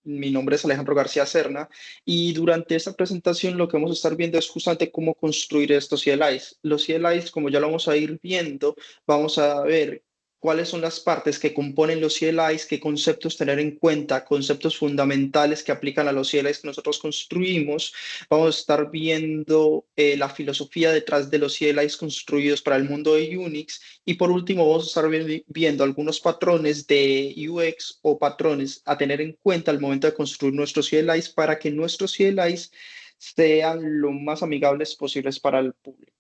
Mi nombre es Alejandro García Serna y durante esta presentación lo que vamos a estar viendo es justamente cómo construir estos CLIs. Los CLIs, como ya lo vamos a ir viendo, vamos a ver cuáles son las partes que componen los CLIs, qué conceptos tener en cuenta, conceptos fundamentales que aplican a los CLIs que nosotros construimos. Vamos a estar viendo la filosofía detrás de los CLIs construidos para el mundo de Unix y por último, vamos a estar viendo algunos patrones de UX o patrones a tener en cuenta al momento de construir nuestros CLIs para que nuestros CLIs sean lo más amigables posibles para el público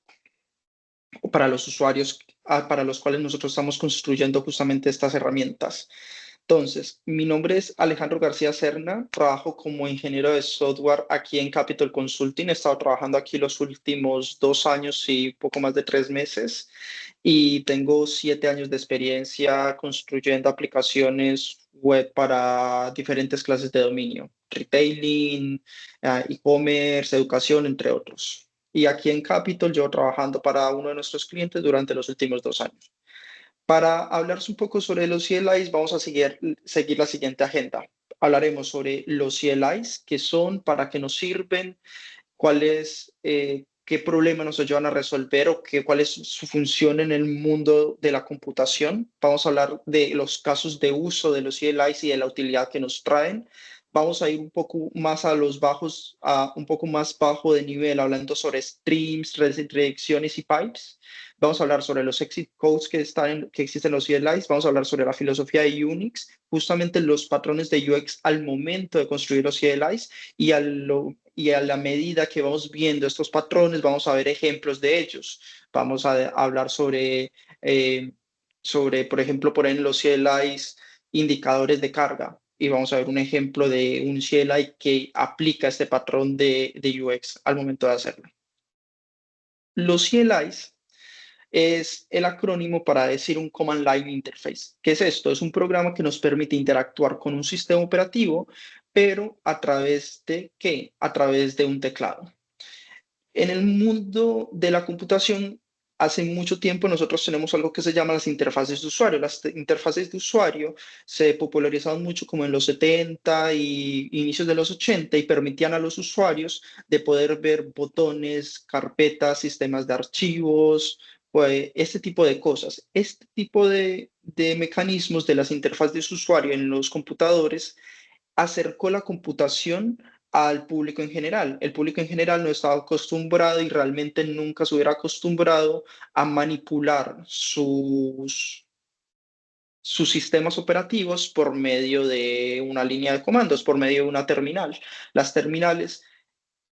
o para los usuarios para los cuales nosotros estamos construyendo justamente estas herramientas. Entonces, mi nombre es Alejandro García Serna, trabajo como ingeniero de software aquí en Capital Consulting. He estado trabajando aquí los últimos 2 años y poco más de 3 meses y tengo 7 años de experiencia construyendo aplicaciones web para diferentes clases de dominio, retailing, e-commerce, educación, entre otros. Y aquí en Capital llevo trabajando para uno de nuestros clientes durante los últimos 2 años. Para hablar un poco sobre los CLIs, vamos a seguir la siguiente agenda. Hablaremos sobre los CLIs, qué son, para qué nos sirven, cuáles, qué problemas nos ayudan a resolver o cuál es su función en el mundo de la computación. Vamos a hablar de los casos de uso de los CLIs y de la utilidad que nos traen. Vamos a ir un poco más a los bajos, a un poco más bajo de nivel, hablando sobre streams, redirecciones y pipes. Vamos a hablar sobre los exit codes que existen en los CLIs. Vamos a hablar sobre la filosofía de Unix, justamente los patrones de UX al momento de construir los CLIs y a la medida que vamos viendo estos patrones, vamos a ver ejemplos de ellos. Vamos a hablar por ejemplo, poner en los CLIs indicadores de carga y vamos a ver un ejemplo de un CLI que aplica este patrón de UX al momento de hacerlo. Los CLIs es el acrónimo para decir un Command Line Interface. ¿Qué es esto? Es un programa que nos permite interactuar con un sistema operativo, pero ¿a través de qué? A través de un teclado. En el mundo de la computación, hace mucho tiempo nosotros tenemos algo que se llama las interfaces de usuario. Las interfaces de usuario se popularizaron mucho como en los 70 y inicios de los 80 y permitían a los usuarios de poder ver botones, carpetas, sistemas de archivos, pues, este tipo de cosas. Este tipo de mecanismos de las interfaces de usuario en los computadores acercó la computación al público en general. El público en general no estaba acostumbrado y realmente nunca se hubiera acostumbrado a manipular sus sistemas operativos por medio de una línea de comandos, por medio de una terminal. Las terminales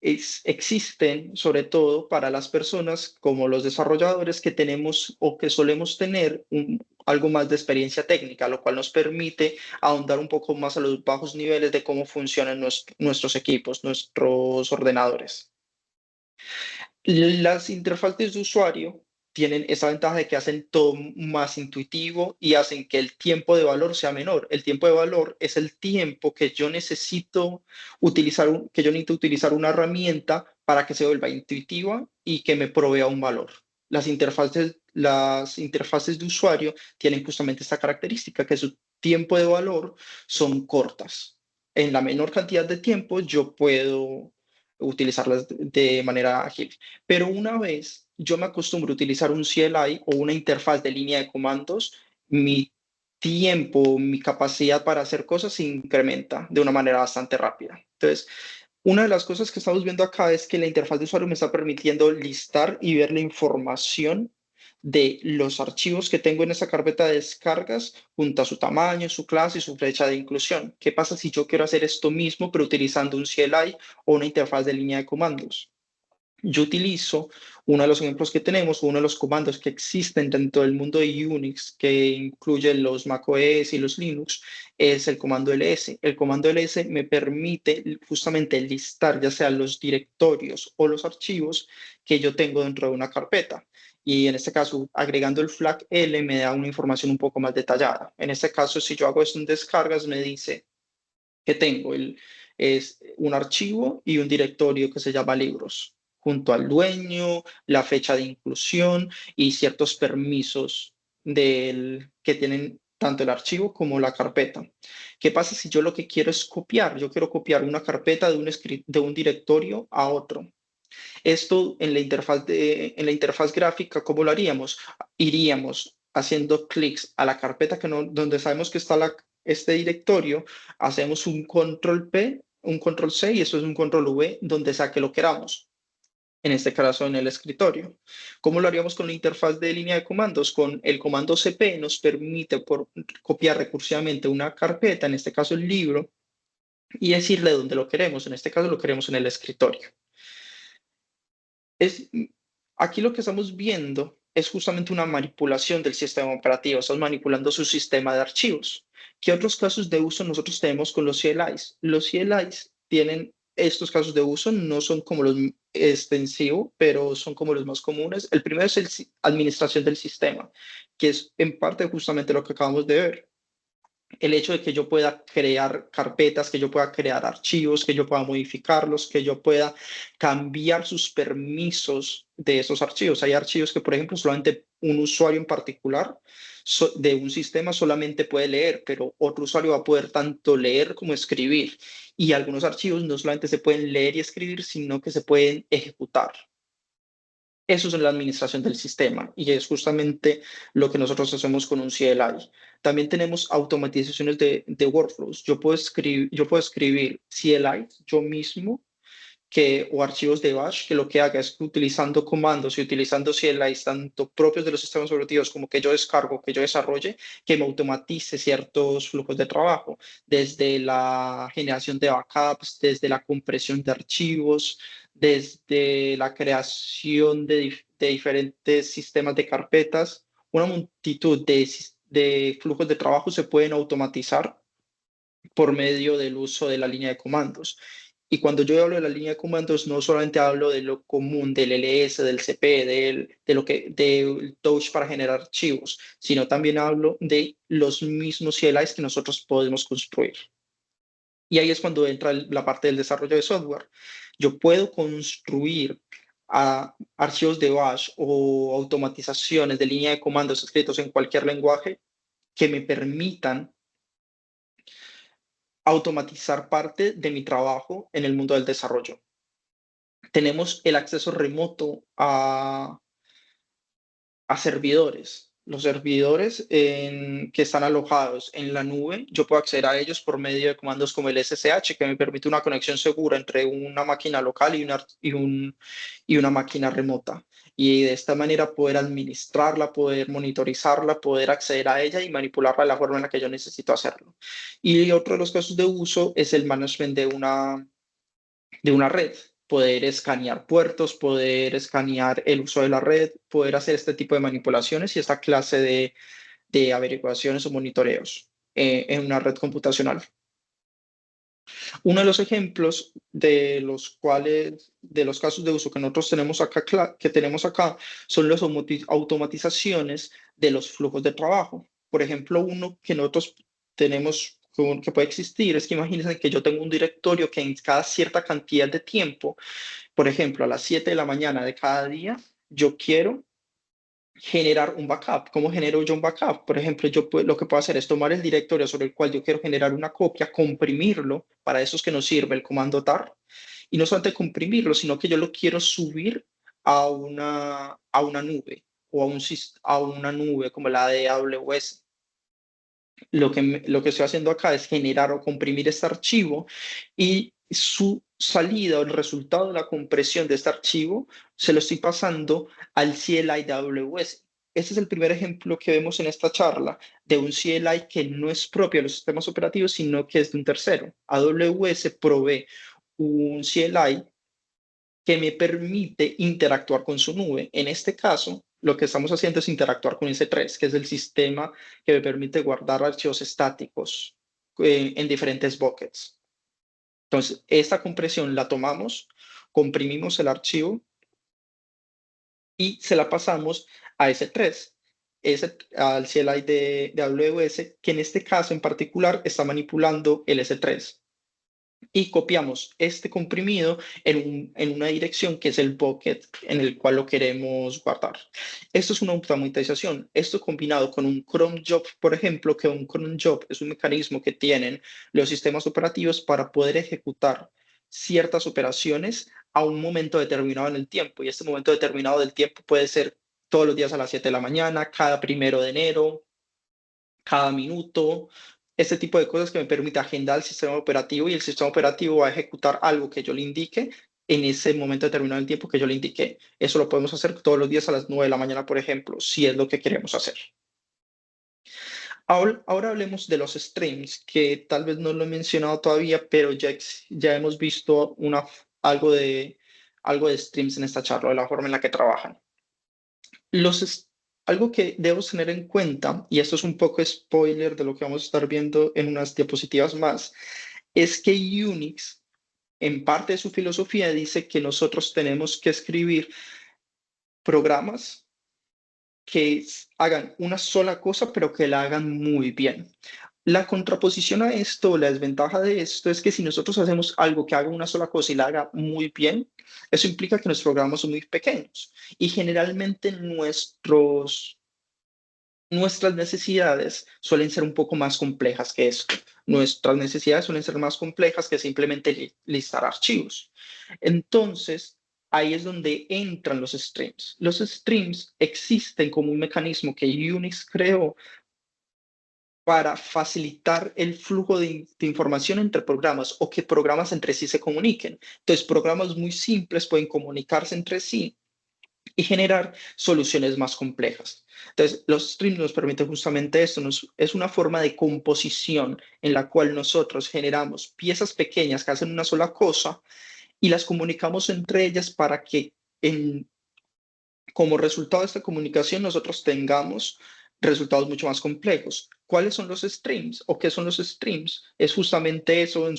existen sobre todo para las personas como los desarrolladores que tenemos o que solemos tener algo más de experiencia técnica, lo cual nos permite ahondar un poco más a los bajos niveles de cómo funcionan nuestros equipos, nuestros ordenadores. Las interfaces de usuario tienen esa ventaja de que hacen todo más intuitivo y hacen que el tiempo de valor sea menor. El tiempo de valor es el tiempo que yo necesito que yo necesito utilizar una herramienta para que se vuelva intuitiva y que me provea un valor. Las interfaces de usuario tienen justamente esta característica, que su tiempo de valor son cortas. En la menor cantidad de tiempo yo puedo utilizarlas de manera ágil. Pero una vez yo me acostumbro a utilizar un CLI o una interfaz de línea de comandos, mi tiempo, mi capacidad para hacer cosas se incrementa de una manera bastante rápida. Entonces, una de las cosas que estamos viendo acá es que la interfaz de usuario me está permitiendo listar y ver la información de los archivos que tengo en esa carpeta de descargas junto a su tamaño, su clase y su fecha de inclusión. ¿Qué pasa si yo quiero hacer esto mismo pero utilizando un CLI o una interfaz de línea de comandos? Yo utilizo uno de los ejemplos que tenemos, uno de los comandos que existen dentro del mundo de Unix, que incluye los macOS y los Linux, es el comando ls. El comando ls me permite justamente listar ya sea los directorios o los archivos que yo tengo dentro de una carpeta. Y en este caso, agregando el flag L me da una información un poco más detallada. En este caso, si yo hago esto en descargas, me dice que tengo es un archivo y un directorio que se llama libros, junto al dueño, la fecha de inclusión y ciertos permisos que tienen tanto el archivo como la carpeta. ¿Qué pasa si yo lo que quiero es copiar? Yo quiero copiar una carpeta de un directorio a otro. Esto en la interfaz gráfica, ¿cómo lo haríamos? Iríamos haciendo clics a la carpeta donde sabemos que está este directorio, hacemos un control P, un control C y eso es un control V donde sea que lo queramos. En este caso en el escritorio. ¿Cómo lo haríamos con la interfaz de línea de comandos? Con el comando cp nos permite copiar recursivamente una carpeta, en este caso el libro, y decirle dónde lo queremos. En este caso lo queremos en el escritorio. Es, aquí lo que estamos viendo es justamente una manipulación del sistema operativo. Estamos manipulando su sistema de archivos. ¿Qué otros casos de uso nosotros tenemos con los CLIs? Los CLIs tienen estos casos de uso, no son como los extensivos, pero son como los más comunes. El primero es administración del sistema, que es en parte justamente lo que acabamos de ver. El hecho de que yo pueda crear carpetas, que yo pueda crear archivos, que yo pueda modificarlos, que yo pueda cambiar sus permisos de esos archivos. Hay archivos que, por ejemplo, solamente un usuario en particular de un sistema solamente puede leer, pero otro usuario va a poder tanto leer como escribir. Y algunos archivos no solamente se pueden leer y escribir, sino que se pueden ejecutar. Eso es la administración del sistema y es justamente lo que nosotros hacemos con un CLI. También tenemos automatizaciones de workflows. Yo puedo escribir CLI yo mismo o archivos de bash que lo que haga es que utilizando comandos y utilizando CLIs tanto propios de los sistemas operativos como que yo descargo, que yo desarrolle, que me automatice ciertos flujos de trabajo, desde la generación de backups, desde la compresión de archivos, desde la creación de diferentes sistemas de carpetas. Una multitud de flujos de trabajo se pueden automatizar por medio del uso de la línea de comandos. Y cuando yo hablo de la línea de comandos, no solamente hablo de lo común, del LS, del CP, del Touch para generar archivos, sino también hablo de los mismos CLIs que nosotros podemos construir. Y ahí es cuando entra la parte del desarrollo de software. Yo puedo construir archivos de bash o automatizaciones de línea de comandos escritos en cualquier lenguaje que me permitan automatizar parte de mi trabajo en el mundo del desarrollo. Tenemos el acceso remoto a servidores. Los servidores que están alojados en la nube, yo puedo acceder a ellos por medio de comandos como el SSH, que me permite una conexión segura entre una máquina local y una máquina remota. Y de esta manera poder administrarla, poder monitorizarla, poder acceder a ella y manipularla de la forma en la que yo necesito hacerlo. Y otro de los casos de uso es el management de una red, poder escanear puertos, poder escanear el uso de la red, poder hacer este tipo de manipulaciones y esta clase de averiguaciones o monitoreos en una red computacional. Uno de los ejemplos de los casos de uso que nosotros tenemos acá son las automatizaciones de los flujos de trabajo. Por ejemplo, uno que nosotros tenemos que puede existir es que imagínense que yo tengo un directorio que en cada cierta cantidad de tiempo, por ejemplo, a las 7 de la mañana de cada día, yo quiero generar un backup. ¿Cómo genero yo un backup? Por ejemplo, lo que puedo hacer es tomar el directorio sobre el cual yo quiero generar una copia, comprimirlo, para eso es que nos sirve el comando tar, y no solamente comprimirlo, sino que yo lo quiero subir a una nube o a una nube como la de AWS. Lo que estoy haciendo acá es generar o comprimir este archivo y su salida o el resultado de la compresión de este archivo se lo estoy pasando al CLI de AWS. Este es el primer ejemplo que vemos en esta charla de un CLI que no es propio de los sistemas operativos, sino que es de un tercero. AWS provee un CLI que me permite interactuar con su nube. En este caso, lo que estamos haciendo es interactuar con S3, que es el sistema que me permite guardar archivos estáticos en diferentes buckets. Entonces, esta compresión la tomamos, comprimimos el archivo y se la pasamos a S3, al CLI de AWS, que en este caso en particular está manipulando el S3. y copiamos este comprimido en una dirección que es el bucket en el cual lo queremos guardar. Esto es una automatización. Esto combinado con un cron job, por ejemplo, que un cron job es un mecanismo que tienen los sistemas operativos para poder ejecutar ciertas operaciones a un momento determinado en el tiempo. Y este momento determinado del tiempo puede ser todos los días a las 7 de la mañana, cada 1 de enero, cada minuto, este tipo de cosas que me permite agendar el sistema operativo y el sistema operativo va a ejecutar algo que yo le indique en ese momento determinado del tiempo que yo le indiqué. Eso lo podemos hacer todos los días a las 9 de la mañana, por ejemplo, si es lo que queremos hacer. Ahora hablemos de los streams, que tal vez no lo he mencionado todavía, pero ya hemos visto algo de streams en esta charla, de la forma en la que trabajan. Algo que debemos tener en cuenta, y esto es un poco spoiler de lo que vamos a estar viendo en unas diapositivas más, es que Unix, en parte de su filosofía, dice que nosotros tenemos que escribir programas que hagan una sola cosa, pero que la hagan muy bien. La contraposición a esto, la desventaja de esto es que si nosotros hacemos algo que haga una sola cosa y la haga muy bien, eso implica que nuestros programas son muy pequeños y generalmente nuestras necesidades suelen ser un poco más complejas que esto. Nuestras necesidades suelen ser más complejas que simplemente listar archivos. Entonces, ahí es donde entran los streams. Los streams existen como un mecanismo que Unix creó para facilitar el flujo de información entre programas o que programas entre sí se comuniquen. Entonces, programas muy simples pueden comunicarse entre sí y generar soluciones más complejas. Entonces, los streams nos permiten justamente esto, es una forma de composición en la cual nosotros generamos piezas pequeñas que hacen una sola cosa y las comunicamos entre ellas para que como resultado de esta comunicación nosotros tengamos resultados mucho más complejos. ¿Cuáles son los streams o qué son los streams? Es justamente eso,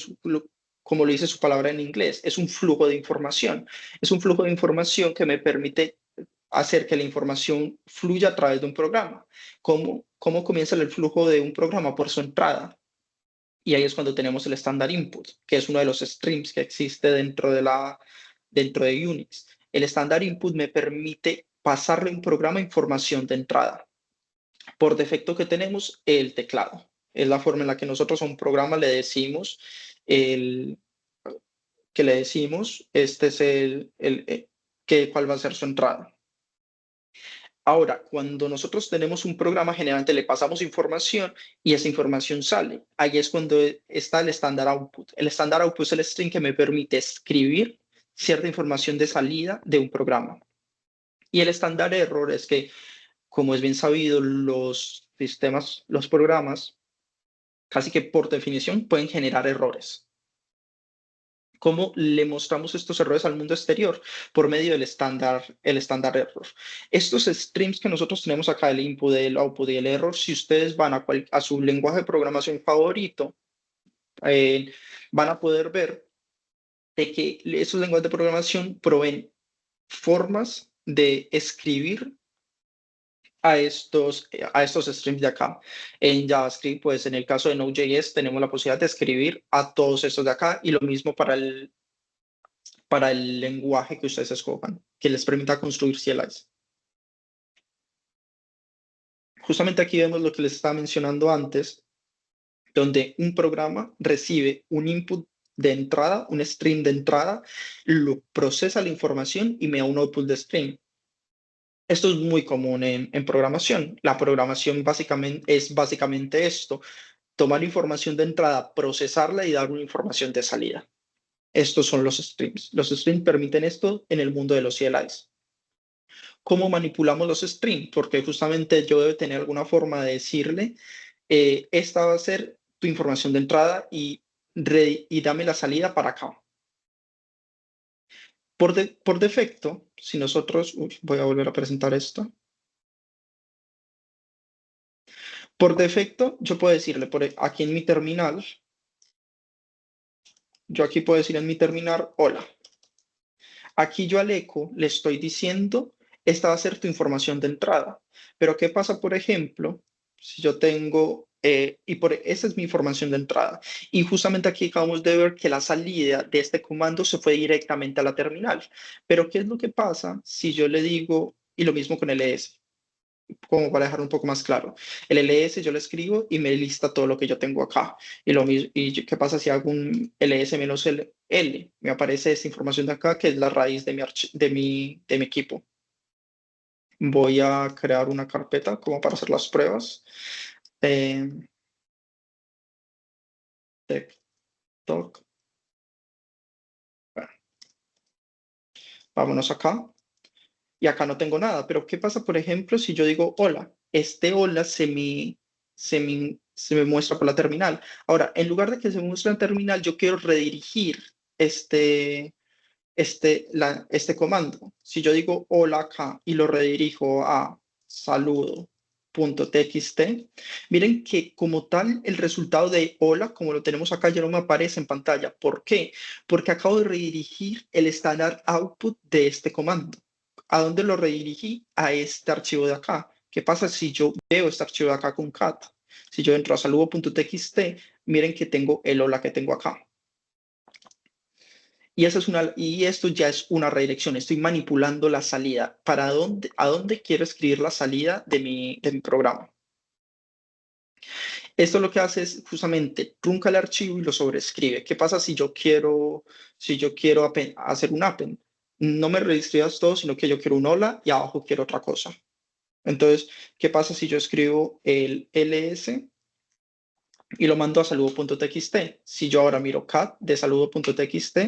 como lo dice su palabra en inglés, es un flujo de información. Es un flujo de información que me permite hacer que la información fluya a través de un programa. ¿Cómo comienza el flujo de un programa? Por su entrada. Y ahí es cuando tenemos el estándar input, que es uno de los streams que existe dentro de Unix. El estándar input me permite pasarle a un programa información de entrada. Por defecto que tenemos el teclado. Es la forma en la que nosotros a un programa le decimos el, este es cuál va a ser su entrada. Ahora, cuando nosotros tenemos un programa, generalmente le pasamos información y esa información sale. Ahí es cuando está el estándar output. El estándar output es el string que me permite escribir cierta información de salida de un programa. Y el estándar error es que, como es bien sabido, los sistemas, los programas, casi que por definición pueden generar errores. ¿Cómo le mostramos estos errores al mundo exterior? Por medio del el estándar error. Estos streams que nosotros tenemos acá, el input, el output y el error, si ustedes van a su lenguaje de programación favorito, eh, van a poder ver de que esos lenguajes de programación proveen formas de escribir a estos streams de acá. En JavaScript, pues en el caso de Node.js tenemos la posibilidad de escribir a todos estos de acá y lo mismo para el lenguaje que ustedes escojan, que les permita construir CLIs. Justamente aquí vemos lo que les estaba mencionando antes, donde un programa recibe un input de entrada, un string de entrada, lo procesa la información y me da un output de string. Esto es muy común en programación. La programación es básicamente esto, tomar información de entrada, procesarla y dar una información de salida. Estos son los streams. Los streams permiten esto en el mundo de los CLIs. ¿Cómo manipulamos los streams? Porque justamente yo debo tener alguna forma de decirle, esta va a ser tu información de entrada y dame la salida para acá. Por defecto, si nosotros, voy a volver a presentar esto. Por defecto, yo puedo decirle aquí en mi terminal, yo aquí puedo decir en mi terminal, hola. Aquí yo al eco le estoy diciendo, esta va a ser tu información de entrada. Pero ¿qué pasa, por ejemplo? si yo tengo, esa es mi información de entrada. Y justamente aquí acabamos de ver que la salida de este comando se fue directamente a la terminal. Pero ¿qué es lo que pasa si yo le digo, y lo mismo con ls, como para dejar un poco más claro? El ls yo le escribo y me lista todo lo que yo tengo acá. Y lo mismo, ¿qué pasa si hago un ls menos L? Me aparece esta información de acá, que es la raíz de mi equipo. Voy a crear una carpeta como para hacer las pruebas. Eh, TikTok. Bueno, vámonos acá. Y acá no tengo nada. Pero ¿qué pasa, por ejemplo, si yo digo hola? Este hola se me muestra por la terminal. Ahora, en lugar de que se me muestre en la terminal, yo quiero redirigir este comando. Si yo digo hola acá y lo redirijo a saludo.txt, miren que como tal el resultado de hola, como lo tenemos acá, ya no me aparece en pantalla. ¿Por qué? Porque acabo de redirigir el standard output de este comando. ¿A dónde lo redirigí? A este archivo de acá. ¿Qué pasa si yo veo este archivo de acá con cat? Si yo entro a saludo.txt, miren que tengo el hola que tengo acá. Y esto ya es una redirección. Estoy manipulando la salida. ¿A dónde quiero escribir la salida de mi programa? Esto lo que hace es justamente trunca el archivo y lo sobrescribe. ¿Qué pasa si yo quiero hacer un append? No me reescribas todo, sino que yo quiero un hola y abajo quiero otra cosa. Entonces, ¿qué pasa si yo escribo el ls y lo mando a saludo.txt? Si yo ahora miro cat de saludo.txt,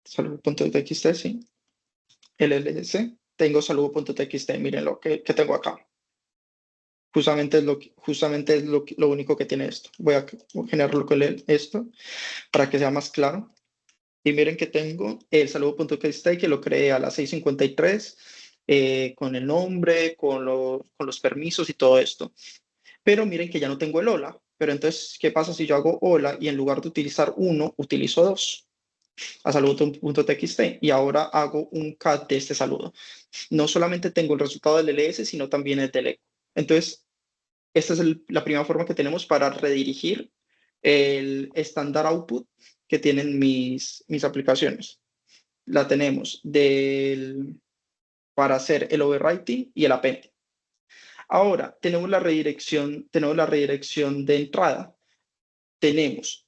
saludo.txt, sí, LLC, tengo saludo.txt, miren lo que tengo acá. Justamente es lo único que tiene esto. Voy a generarlo con esto para que sea más claro. Y miren que tengo el saludo.txt que lo creé a las 6:53 con el nombre, con los permisos y todo esto. Pero miren que ya no tengo el hola. Pero entonces, ¿qué pasa si yo hago hola y en lugar de utilizar uno, utilizo dos? A saludo.txt y ahora hago un cat de este saludo. No solamente tengo el resultado del ls, sino también el del eco. Entonces, esta es la primera forma que tenemos para redirigir el standard output que tienen mis aplicaciones. La tenemos para hacer el overwriting y el append. Ahora, tenemos la redirección de entrada. Tenemos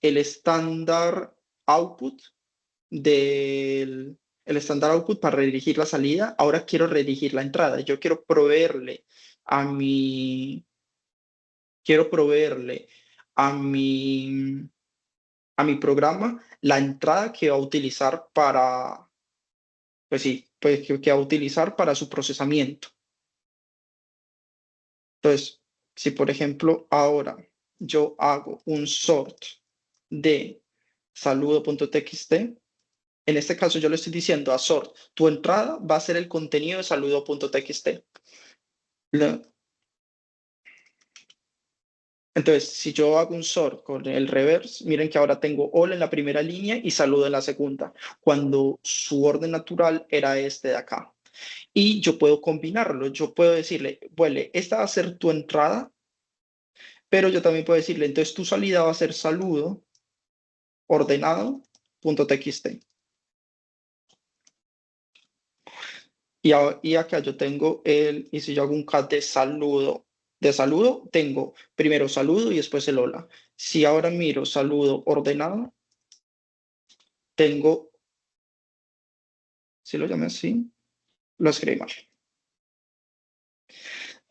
del el estándar output para redirigir la salida. Ahora quiero redirigir la entrada. Yo a mi, quiero proveerle a mi, a mi programa la entrada que va a utilizar pues sí, pues que va a utilizar para su procesamiento. Entonces, si por ejemplo ahora yo hago un sort de saludo.txt, en este caso yo le estoy diciendo a sort, tu entrada va a ser el contenido de saludo.txt. Entonces, si yo hago un sort con el reverse, miren que ahora tengo hola en la primera línea y saludo en la segunda, cuando su orden natural era este de acá. Y yo puedo combinarlo, yo puedo decirle, bueno, esta va a ser tu entrada, pero yo también puedo decirle, entonces tu salida va a ser saludo ordenado.txt. Y acá yo tengo y si yo hago un cat de saludo, tengo primero saludo y después el hola. Si ahora miro saludo ordenado, tengo, si lo llamé así, lo escribí mal.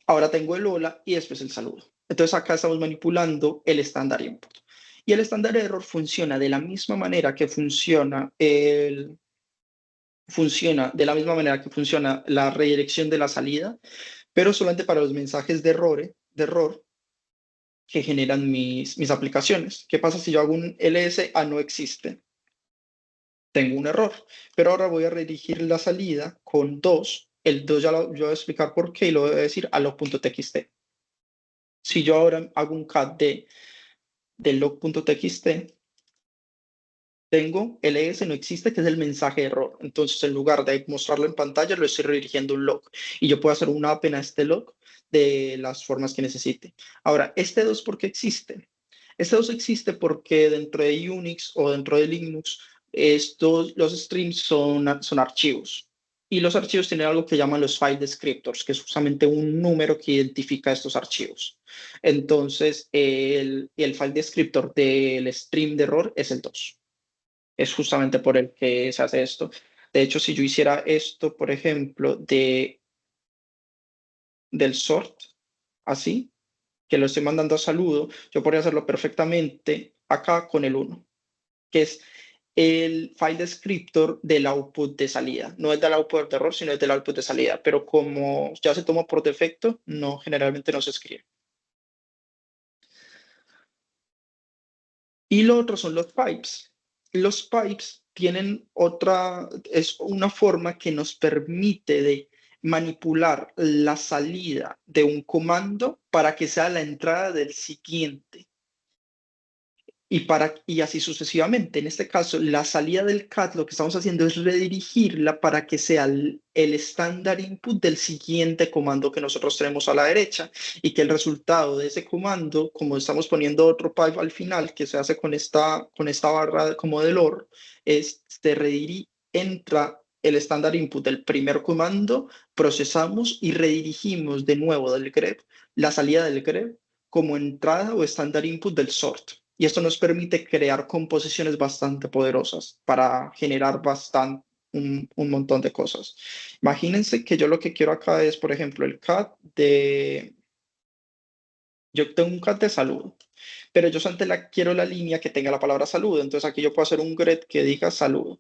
Ahora tengo el hola y después el saludo. Entonces acá estamos manipulando el estándar input. Y el estándar error funciona de la misma manera que funciona la redirección de la salida, pero solamente para los mensajes de error que generan mis aplicaciones. ¿Qué pasa si yo hago un ls a no existe? Tengo un error, pero ahora voy a redirigir la salida con 2. El 2 yo voy a explicar por qué y lo voy a decir a log.txt. Si yo ahora hago un cat de log.txt, tengo ls no existe, que es el mensaje de error. Entonces, en lugar de mostrarlo en pantalla, lo estoy redirigiendo a un log. Y yo puedo hacer una append a este log de las formas que necesite. Ahora, este 2, ¿por qué existe? Este 2 existe porque dentro de Unix o dentro de Linux, los streams son archivos. Y los archivos tienen algo que llaman los file descriptors, que es justamente un número que identifica estos archivos. Entonces, el file descriptor del stream de error es el 2. Es justamente por el que se hace esto. De hecho, si yo hiciera esto, por ejemplo, del sort, así, que lo estoy mandando a saludo, yo podría hacerlo perfectamente acá con el 1, que es el file descriptor del output de salida. No es del output de error, sino es del output de salida. Pero como ya se toma por defecto, no, generalmente no se escribe. Y lo otro son los pipes. Los pipes tienen es una forma que nos permite de manipular la salida de un comando para que sea la entrada del siguiente. Y así sucesivamente. En este caso, la salida del cat, lo que estamos haciendo es redirigirla para que sea el estándar input del siguiente comando que nosotros tenemos a la derecha y que el resultado de ese comando, como estamos poniendo otro pipe al final, que se hace con esta barra como del OR, entra el estándar input del primer comando, procesamos y redirigimos de nuevo del grep la salida del grep como entrada o estándar input del sort. Y esto nos permite crear composiciones bastante poderosas para generar un montón de cosas. Imagínense que yo lo que quiero acá es, por ejemplo, yo tengo un cat de salud, pero yo solamente quiero la línea que tenga la palabra salud. Entonces aquí yo puedo hacer un get que diga salud.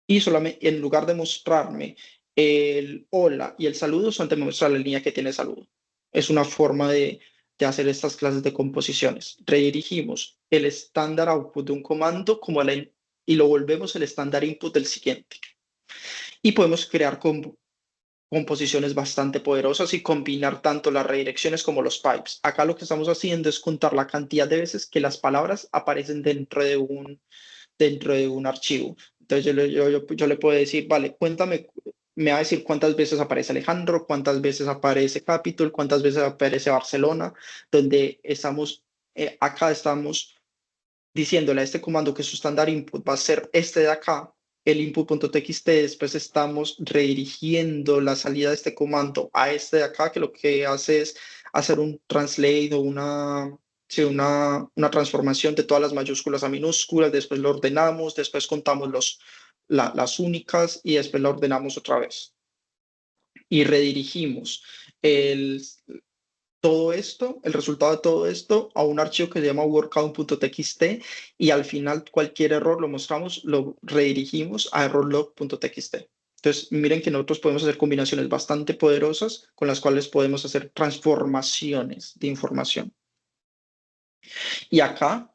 Y solamente en lugar de mostrarme el hola y el saludo, solamente me muestra la línea que tiene saludo. Es una forma de hacer estas clases de composiciones. Redirigimos el estándar output de un comando y lo volvemos el estándar input del siguiente. Y podemos crear composiciones bastante poderosas y combinar tanto las redirecciones como los pipes. Acá lo que estamos haciendo es contar la cantidad de veces que las palabras aparecen dentro de un archivo. Entonces yo le puedo decir, vale, cuéntame, me va a decir cuántas veces aparece Alejandro, cuántas veces aparece Capitol, cuántas veces aparece Barcelona, donde acá estamos diciéndole a este comando que su estándar input va a ser este de acá, el input.txt, después estamos redirigiendo la salida de este comando a este de acá, que lo que hace es hacer un translate o una transformación de todas las mayúsculas a minúsculas, después lo ordenamos, después contamos las únicas y después lo ordenamos otra vez. Y redirigimos todo esto, el resultado de todo esto, a un archivo que se llama workout.txt y al final cualquier error lo redirigimos a errorlog.txt. Entonces, miren que nosotros podemos hacer combinaciones bastante poderosas con las cuales podemos hacer transformaciones de información. Y acá,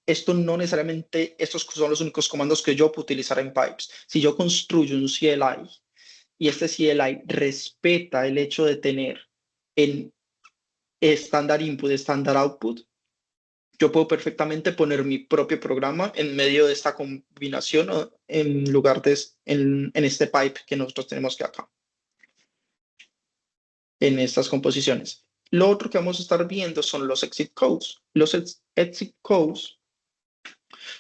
esto no necesariamente, estos son los únicos comandos que yo puedo utilizar en pipes. Si yo construyo un CLI y este CLI respeta el hecho de tener en estándar input, estándar output, yo puedo perfectamente poner mi propio programa en medio de esta combinación en lugar de en este pipe que nosotros tenemos que acá, en estas composiciones. Lo otro que vamos a estar viendo son los exit codes. Los exit codes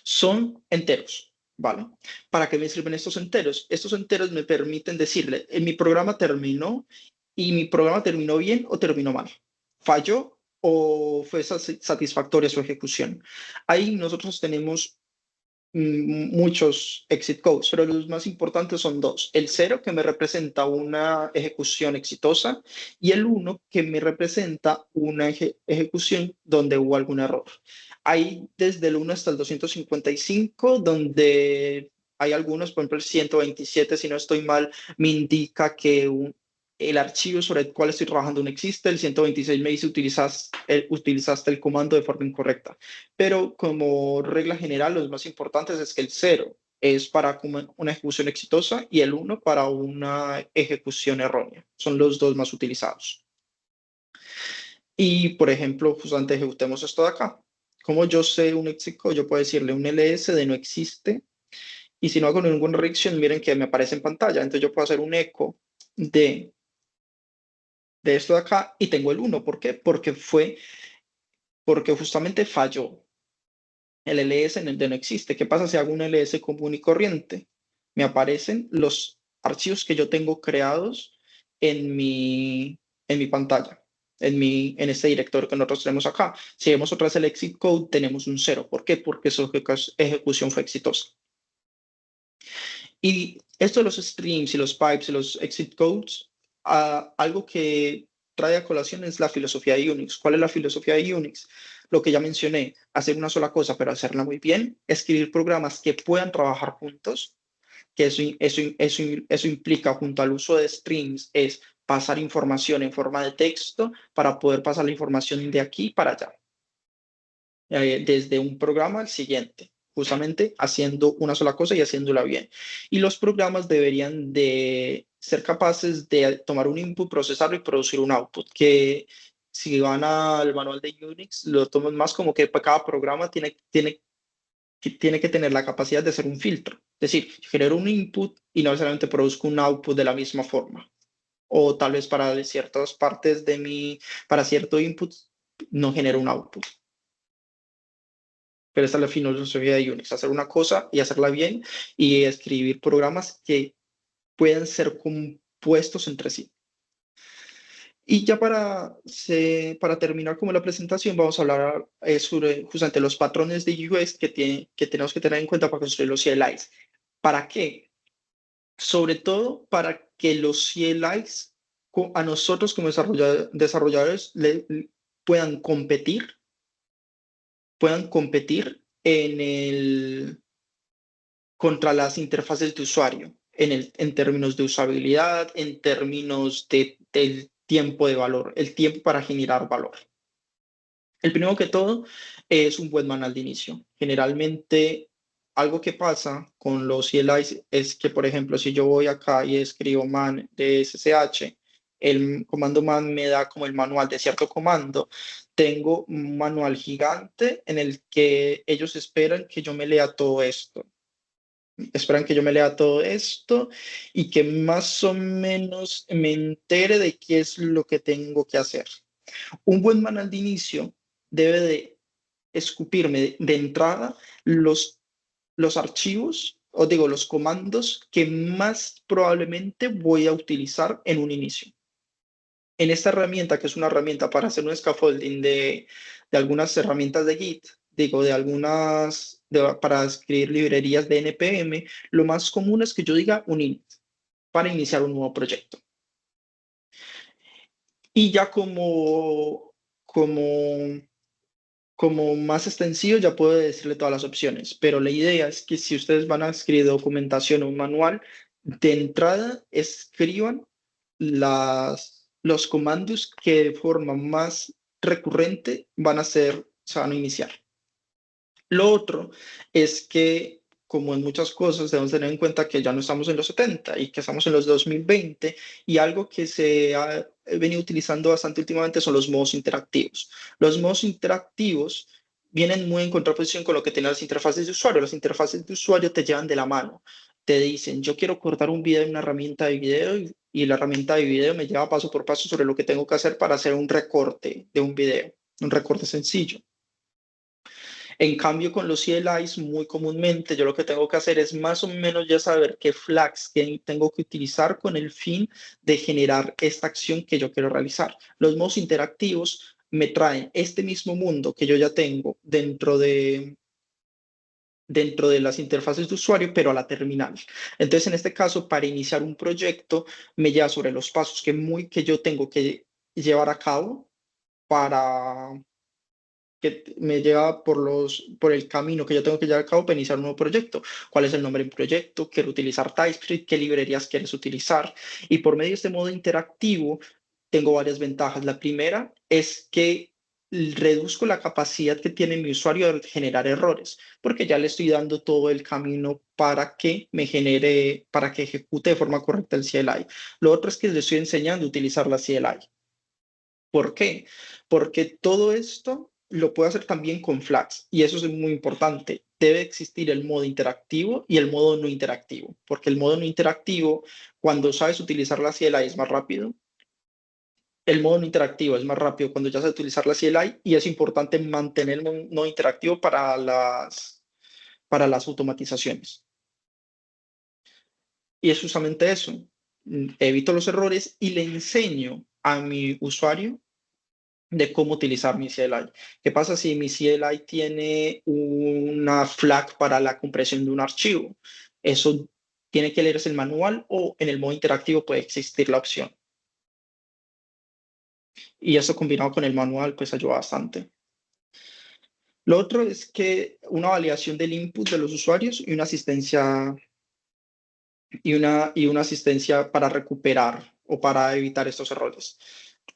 son enteros, ¿vale? ¿Para qué me sirven estos enteros? Estos enteros me permiten decirle, mi programa terminó y mi programa terminó bien o terminó mal. ¿Falló o fue satisfactoria su ejecución? Ahí nosotros tenemos muchos exit codes, pero los más importantes son dos. El 0, que me representa una ejecución exitosa, y el 1, que me representa una ejecución donde hubo algún error. Hay desde el 1 hasta el 255, donde hay algunos, por ejemplo, el 127, si no estoy mal, me indica que el archivo sobre el cual estoy trabajando no existe. El 126 me dice utilizaste el comando de forma incorrecta. Pero como regla general, los más importantes es que el 0 es para una ejecución exitosa y el 1 para una ejecución errónea. Son los dos más utilizados. Y, por ejemplo, justamente ejecutemos esto de acá. ¿Cómo yo sé un exit code? Yo puedo decirle un ls de no existe, y si no hago ninguna reacción, miren que me aparece en pantalla. Entonces yo puedo hacer un eco de esto de acá y tengo el uno. ¿Por qué? Porque justamente falló el ls en el de no existe. ¿Qué pasa si hago un ls común y corriente? Me aparecen los archivos que yo tengo creados en mi pantalla, en este directorio que nosotros tenemos acá. Si vemos otra vez el exit code, tenemos un cero. ¿Por qué? Porque su ejecución fue exitosa. Y esto de los streams y los pipes y los exit codes, algo que trae a colación es la filosofía de Unix. ¿Cuál es la filosofía de Unix? Lo que ya mencioné, hacer una sola cosa, pero hacerla muy bien, escribir programas que puedan trabajar juntos, que eso implica, junto al uso de streams, es pasar información en forma de texto para poder pasar la información de aquí para allá, desde un programa al siguiente, justamente haciendo una sola cosa y haciéndola bien. Y los programas deberían de ser capaces de tomar un input, procesarlo y producir un output, que si van al manual de Unix, lo toman más como que cada programa tiene que tener la capacidad de hacer un filtro. Es decir, genero un input y no necesariamente produzco un output de la misma forma. O tal vez para ciertas partes para cierto input, no genero un output. Pero esta es la filosofía de Unix, hacer una cosa y hacerla bien y escribir programas que puedan ser compuestos entre sí. Y ya para terminar como la presentación, vamos a hablar sobre justamente los patrones de UX que tenemos que tener en cuenta para construir los CLIs. ¿Para qué? Sobre todo para que los CLIs a nosotros como desarrolladores puedan competir, puedan competir contra las interfaces de usuario, en términos de usabilidad, en términos del tiempo de valor, el tiempo para generar valor. El primero que todo es un buen manual de inicio. Generalmente, algo que pasa con los CLIs es que, por ejemplo, si yo voy acá y escribo man de SSH, el comando man me da como el manual de cierto comando. Tengo un manual gigante en el que ellos esperan que yo me lea todo esto. Esperan que yo me lea todo esto y que más o menos me entere de qué es lo que tengo que hacer. Un buen manual de inicio debe de escupirme de entrada los archivos, o digo, los comandos que más probablemente voy a utilizar en un inicio. En esta herramienta, que es una herramienta para hacer un scaffolding de algunas herramientas de Git, digo, para escribir librerías de NPM, lo más común es que yo diga un init para iniciar un nuevo proyecto. Y ya como más extensivo, ya puedo decirle todas las opciones, pero la idea es que si ustedes van a escribir documentación o un manual, de entrada escriban los comandos que de forma más recurrente se van a iniciar. Lo otro es que, como en muchas cosas, debemos tener en cuenta que ya no estamos en los 70 y que estamos en los 2020, y algo que se ha venido utilizando bastante últimamente son los modos interactivos. Los modos interactivos vienen muy en contraposición con lo que tienen las interfaces de usuario. Las interfaces de usuario te llevan de la mano. Te dicen, yo quiero cortar un video en una herramienta de video y la herramienta de video me lleva paso por paso sobre lo que tengo que hacer para hacer un recorte de un video, un recorte sencillo. En cambio, con los CLIs, muy comúnmente yo lo que tengo que hacer es más o menos ya saber qué flags que tengo que utilizar con el fin de generar esta acción que yo quiero realizar. Los modos interactivos me traen este mismo mundo que yo ya tengo dentro de las interfaces de usuario, pero a la terminal. Entonces, en este caso, para iniciar un proyecto, me lleva sobre los pasos que yo tengo que llevar a cabo para que me lleva por el camino que yo tengo que llevar a cabo para iniciar un nuevo proyecto. ¿Cuál es el nombre del proyecto? ¿Quiero utilizar TypeScript? ¿Qué librerías quieres utilizar? Y por medio de este modo interactivo, tengo varias ventajas. La primera es que reduzco la capacidad que tiene mi usuario de generar errores, porque ya le estoy dando todo el camino para que ejecute de forma correcta el CLI. Lo otro es que le estoy enseñando a utilizar la CLI. ¿Por qué? Porque todo esto lo puede hacer también con flags y eso es muy importante. Debe existir el modo interactivo y el modo no interactivo, porque el modo no interactivo, cuando sabes utilizar la CLI es más rápido. El modo no interactivo es más rápido cuando ya sabes utilizar la CLI y es importante mantener el modo no interactivo para las automatizaciones. Y es justamente eso. Evito los errores y le enseño a mi usuario de cómo utilizar mi CLI. ¿Qué pasa si mi CLI tiene una flag para la compresión de un archivo? Eso tiene que leerse el manual o en el modo interactivo puede existir la opción. Y eso combinado con el manual pues ayuda bastante. Lo otro es que una validación del input de los usuarios y una asistencia y una asistencia para recuperar o para evitar estos errores.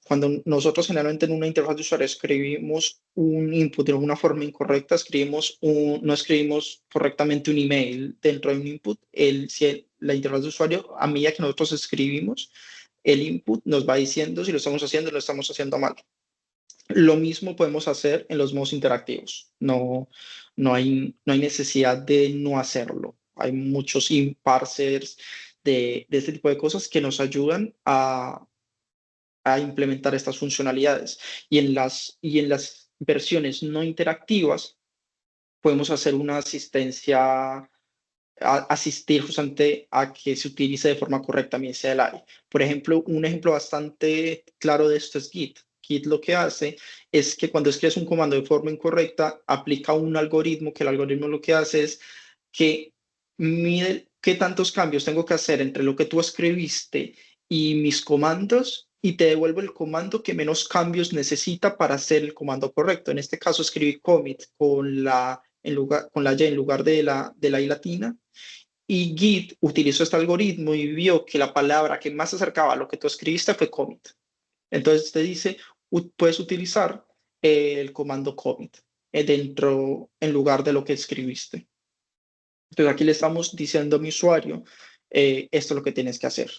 Cuando nosotros generalmente en una interfaz de usuario escribimos un input de una forma incorrecta, no escribimos correctamente un email dentro de un input, si la interfaz de usuario, a medida que nosotros escribimos, el input nos va diciendo si lo estamos haciendo o lo estamos haciendo mal. Lo mismo podemos hacer en los modos interactivos. No hay necesidad de no hacerlo. Hay muchos parsers de este tipo de cosas que nos ayudan a implementar estas funcionalidades. Y en las versiones no interactivas podemos hacer una asistencia, asistir justamente a que se utilice de forma correcta mi CLI. Por ejemplo, un ejemplo bastante claro de esto es Git. Git lo que hace es que cuando escribes un comando de forma incorrecta, aplica un algoritmo, que el algoritmo lo que hace es que mide qué tantos cambios tengo que hacer entre lo que tú escribiste y mis comandos y te devuelve el comando que menos cambios necesita para hacer el comando correcto. En este caso, escribí commit con la Y en lugar de la I latina. Y Git utilizó este algoritmo y vio que la palabra que más se acercaba a lo que tú escribiste fue commit. Entonces te dice, puedes utilizar el comando commit en lugar de lo que escribiste. Entonces aquí le estamos diciendo a mi usuario, esto es lo que tienes que hacer.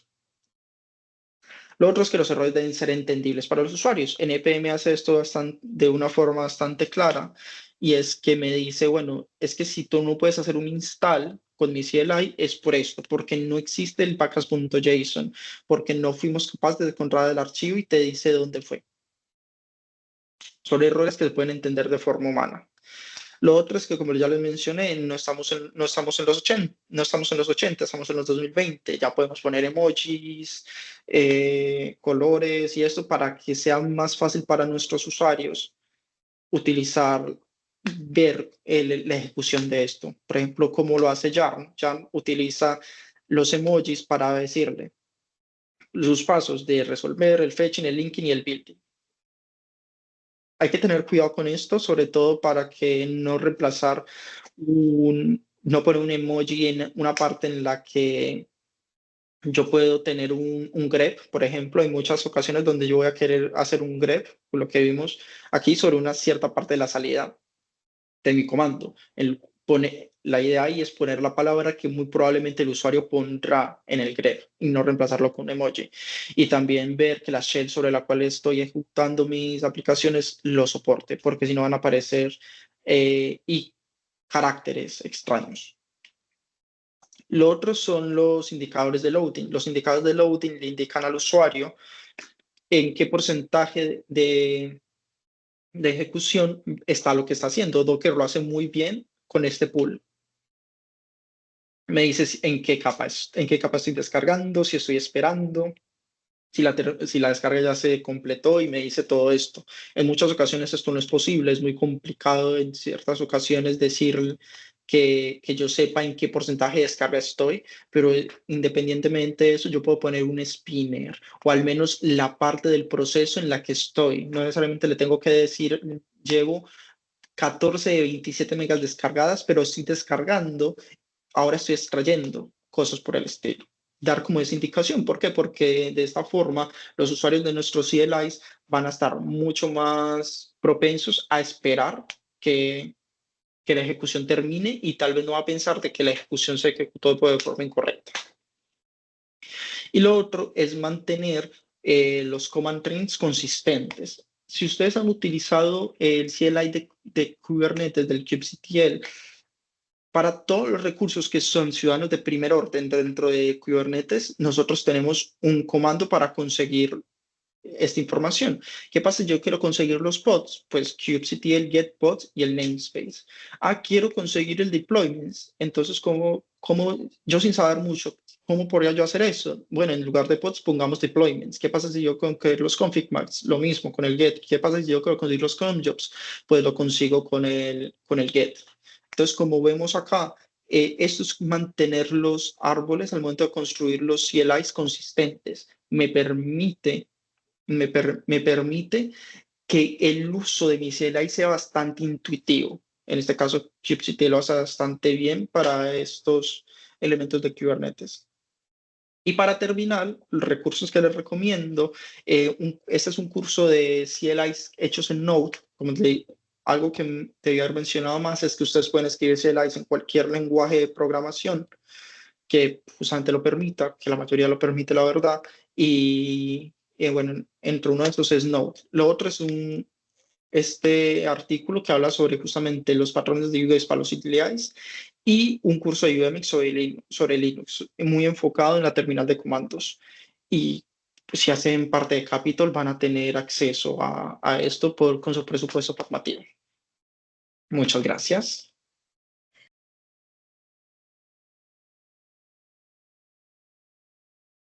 Lo otro es que los errores deben ser entendibles para los usuarios. NPM hace esto de una forma bastante clara y es que me dice, bueno, es que si tú no puedes hacer un install con mi CLI es por esto, porque no existe el package.json, porque no fuimos capaces de encontrar el archivo y te dice dónde fue. Son errores que se pueden entender de forma humana. Lo otro es que, como ya les mencioné, no estamos en los 80, no estamos en los 80, estamos en los 2020. Ya podemos poner emojis, colores y esto para que sea más fácil para nuestros usuarios ver la ejecución de esto. Por ejemplo, como lo hace Yarn. Yarn utiliza los emojis para decirle sus pasos de resolver el fetching, el linking y el building. Hay que tener cuidado con esto, sobre todo para que no poner un emoji en una parte en la que yo puedo tener un grep, por ejemplo. Hay muchas ocasiones donde yo voy a querer hacer un grep, lo que vimos aquí, sobre una cierta parte de la salida de mi comando. La idea ahí es poner la palabra que muy probablemente el usuario pondrá en el grep y no reemplazarlo con un emoji. Y también ver que la shell sobre la cual estoy ejecutando mis aplicaciones lo soporte, porque si no van a aparecer y caracteres extraños. Lo otro son los indicadores de loading. Los indicadores de loading le indican al usuario en qué porcentaje de ejecución está lo que está haciendo. Docker lo hace muy bien con este pool. Me dice en qué capa estoy descargando, si estoy esperando, si la descarga ya se completó y me dice todo esto. En muchas ocasiones esto no es posible, es muy complicado en ciertas ocasiones decir que yo sepa en qué porcentaje de descarga estoy, pero independientemente de eso yo puedo poner un spinner o al menos la parte del proceso en la que estoy. No necesariamente le tengo que decir, llevo 14 de 27 megas descargadas, pero estoy descargando, ahora estoy extrayendo cosas por el estilo. Dar como esa indicación. ¿Por qué? Porque de esta forma los usuarios de nuestros CLIs van a estar mucho más propensos a esperar que la ejecución termine y tal vez no va a pensar de que la ejecución se ejecutó de forma incorrecta. Y lo otro es mantener los command trains consistentes. si ustedes han utilizado el CLI de Kubernetes del kubectl, para todos los recursos que son ciudadanos de primer orden dentro de Kubernetes, nosotros tenemos un comando para conseguir esta información. ¿Qué pasa si yo quiero conseguir los pods? Pues kubectl get pods y el namespace. Ah, quiero conseguir el deployments. Entonces, ¿cómo yo sin saber mucho, cómo podría yo hacer eso? Bueno, en lugar de pods, pongamos deployments. ¿Qué pasa si yo consigo los config maps? Lo mismo con el get. ¿Qué pasa si yo quiero conseguir los cron jobs? Pues lo consigo con el get. Entonces, como vemos acá, esto es mantener los árboles al momento de construir los CLIs consistentes. Me permite que el uso de mi CLI sea bastante intuitivo. En este caso, kubectl lo hace bastante bien para estos elementos de Kubernetes. Y para terminar, los recursos que les recomiendo, este es un curso de CLIs hechos en Node. Algo que debía haber mencionado más es que ustedes pueden escribir CLIs en cualquier lenguaje de programación que justamente lo permita, que la mayoría lo permite, la verdad. Y bueno, entre uno de estos es Node. Lo otro es este artículo que habla sobre justamente los patrones de UX para los CLIs y un curso de UMX sobre Linux, muy enfocado en la terminal de comandos. Y pues, si hacen parte de Capitol, van a tener acceso a esto con su presupuesto formativo. Muchas gracias.